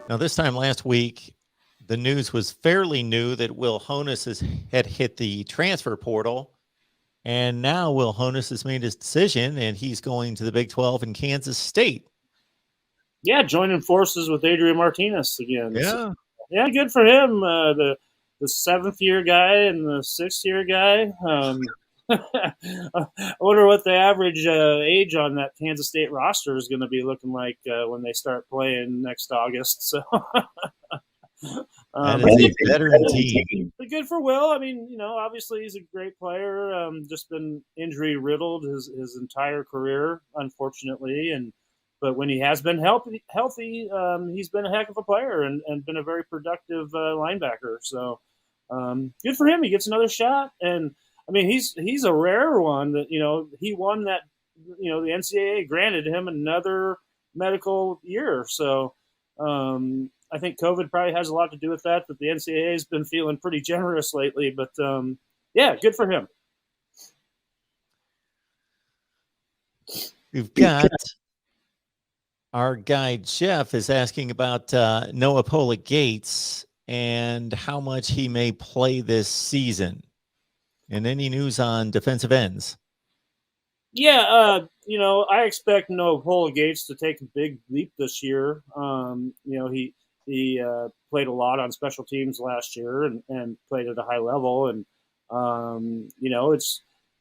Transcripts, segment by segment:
Now, this time last week, the news was fairly new that Will Honus had hit the transfer portal. And now Will Honus has made his decision, and he's going to the Big 12 in Kansas State. Yeah, joining forces with Adrian Martinez again. Yeah. So, yeah, good for him. The 7th-year guy and the 6th-year guy. I wonder what the average age on that Kansas State roster is going to be looking like when they start playing next August. So that is a veteran team. But good for Will. I mean, obviously he's a great player. Just been injury riddled his entire career, unfortunately, but when he has been healthy, he's been a heck of a player and been a very productive linebacker. So good for him. He gets another shot, and I mean he's a rare one that he won that. The NCAA granted him another medical year. So I think COVID probably has a lot to do with that. But the NCAA has been feeling pretty generous lately. But yeah, good for him. We've got. Our guy Jeff is asking about Noah Pola-Gates and how much he may play this season, and any news on defensive ends. Yeah, I expect Noah Pola-Gates to take a big leap this year. He played a lot on special teams last year and played at a high level, and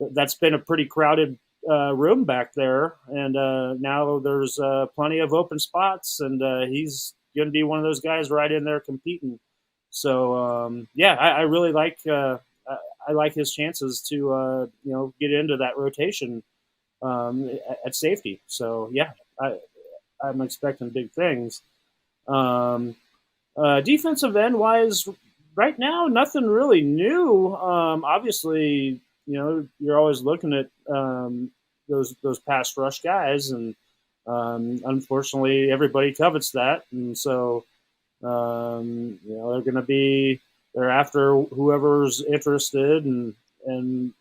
that's been a pretty crowded room back there, and now there's plenty of open spots, and he's going to be one of those guys right in there competing. So I really like I like his chances to get into that rotation at safety. So yeah, I'm expecting big things. Defensive end wise, right now nothing really new. Obviously, you're always looking at those pass rush guys, and unfortunately, everybody covets that, and so they're going to be they're after whoever's interested and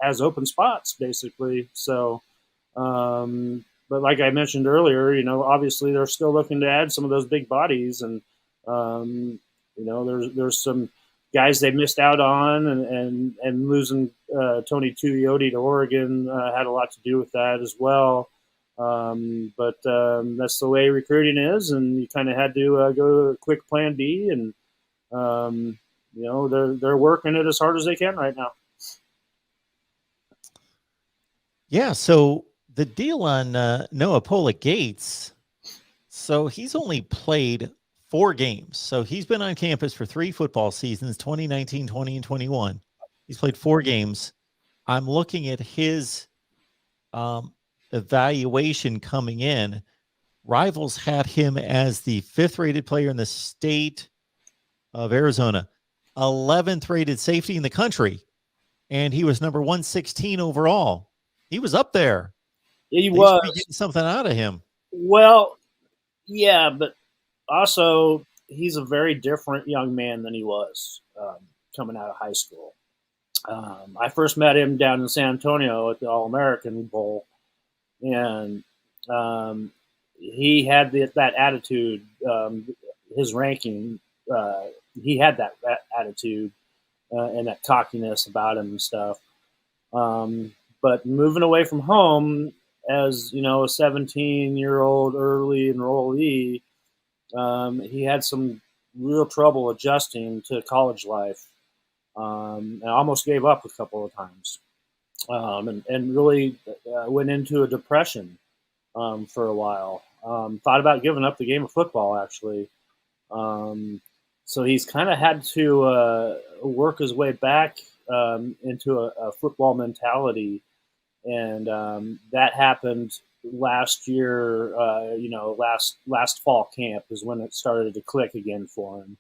has open spots, basically. So, but like I mentioned earlier, obviously they're still looking to add some of those big bodies, and there's some guys they missed out on, and losing Tony Tuioti to Oregon had a lot to do with that as well. But that's the way recruiting is, and you kind of had to go to a quick plan B, and they're working it as hard as they can right now. Yeah, so the deal on Noah Pola-Gates, so he's only played 4 games. So he's been on campus for 3 football seasons, 2019, 20, and 21. He's played 4 games. I'm looking at his evaluation coming in. Rivals had him as the 5th rated player in the state of Arizona, 11th rated safety in the country, and he was number 116 overall. He was up there. He was getting something out of him. Well, yeah, but also he's a very different young man than he was coming out of high school. I first met him down in San Antonio at the All-American Bowl, and he had that attitude. His ranking, he had that attitude and that cockiness about him and stuff. But moving away from home as, a 17-year-old early enrollee, he had some real trouble adjusting to college life. And almost gave up a couple of times, and really went into a depression for a while. Thought about giving up the game of football, actually. So he's kind of had to work his way back into a football mentality, and that happened last year. Last fall camp is when it started to click again for him.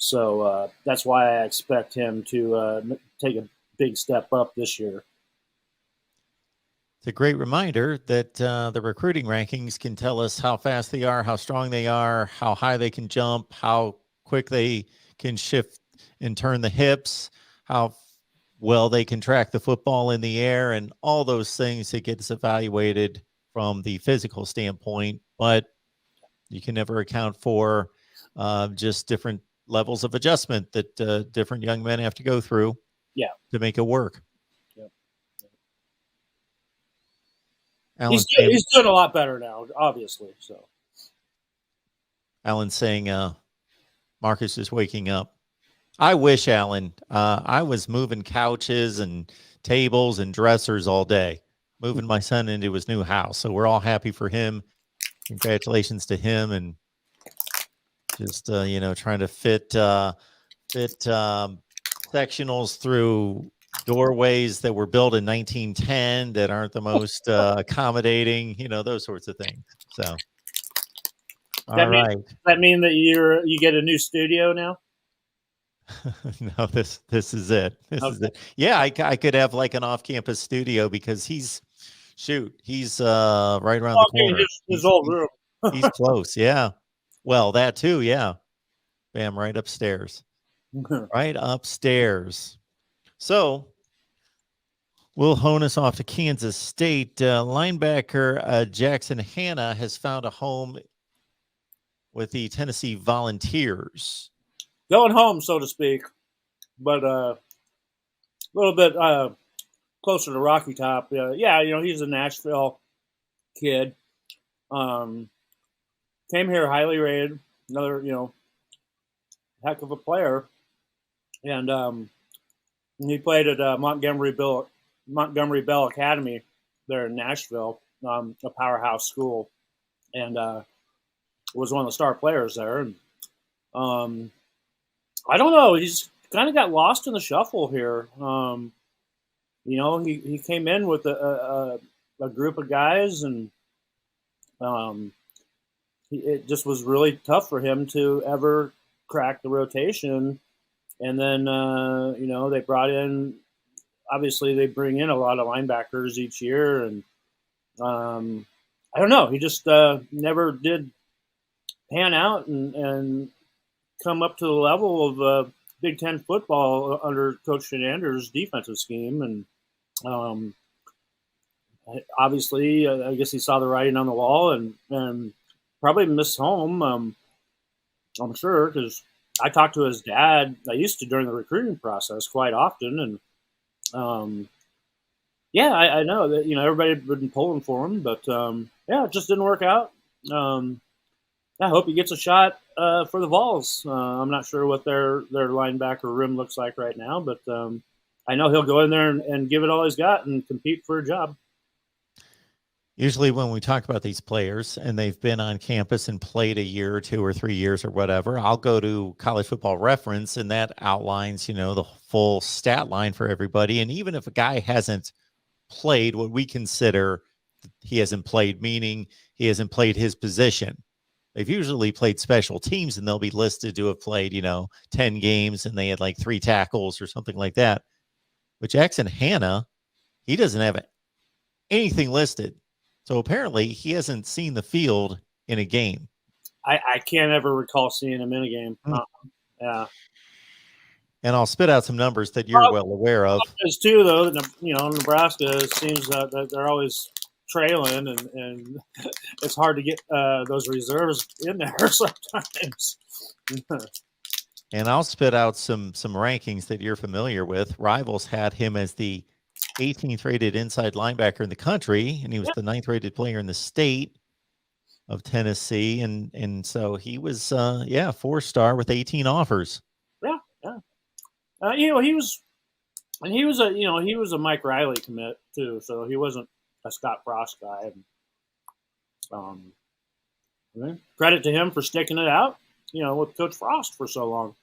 So that's why I expect him to take a big step up this year. It's a great reminder that the recruiting rankings can tell us how fast they are, how strong they are, how high they can jump, how quick they can shift and turn the hips, how well they can track the football in the air, and all those things that gets evaluated from the physical standpoint. But You can never account for just different levels of adjustment that different young men have to go through to make it work. He's doing a lot better now, obviously. So Alan's saying Marcus is waking up. I wish, Alan, I was moving couches and tables and dressers all day, moving my son into his new house. So we're all happy for him. Congratulations to him, and just trying to fit sectionals through doorways that were built in 1910 that aren't the most accommodating, those sorts of things. So, does that mean that you get a new studio now? No, this is it. This is it. Yeah, I could have like an off-campus studio because he's right around the corner. His old room. He's close. Yeah. Well, that too. Yeah. Bam, right upstairs. Right upstairs. So Will Honus off to Kansas State. Linebacker Jackson Hanna has found a home with the Tennessee Volunteers. Going home, so to speak, but a little bit closer to Rocky Top. He's a Nashville kid. Came here highly rated. Another, heck of a player. And he played at Montgomery Bell Academy there in Nashville, a powerhouse school, and was one of the star players there. And I don't know. He's kind of got lost in the shuffle here. He came in with a group of guys, and it just was really tough for him to ever crack the rotation. And then, they brought in, obviously they bring in a lot of linebackers each year. And I don't know. He just never did pan out and come up to the level of Big Ten football under Coach Shenander's defensive scheme. And obviously, I guess he saw the writing on the wall and probably missed home, I'm sure, because I talked to his dad. I used to during the recruiting process quite often. And I know that, everybody had been pulling for him, but it just didn't work out. I hope he gets a shot for the Vols. I'm not sure what their linebacker room looks like right now, but I know he'll go in there and give it all he's got and compete for a job. Usually when we talk about these players and they've been on campus and played a year or 2 or 3 years or whatever, I'll go to College Football Reference, and that outlines, the full stat line for everybody. And even if a guy hasn't played what we consider he hasn't played, meaning he hasn't played his position, they've usually played special teams, and they'll be listed to have played, 10 games and they had like 3 tackles or something like that. But Jackson Hanna, he doesn't have anything listed. So apparently he hasn't seen the field in a game. I can't ever recall seeing him in a game. Yeah. And I'll spit out some numbers that you're well aware of. Is too, though, Nebraska seems that they're always trailing, and it's hard to get those reserves in there sometimes. And I'll spit out some rankings that you're familiar with. Rivals had him as the 18th rated inside linebacker in the country, and he was the 9th rated player in the state of Tennessee. And so he was 4-star with 18 offers. He was a Mike Riley commit too, so he wasn't a Scott Frost guy. Credit to him for sticking it out, with Coach Frost for so long.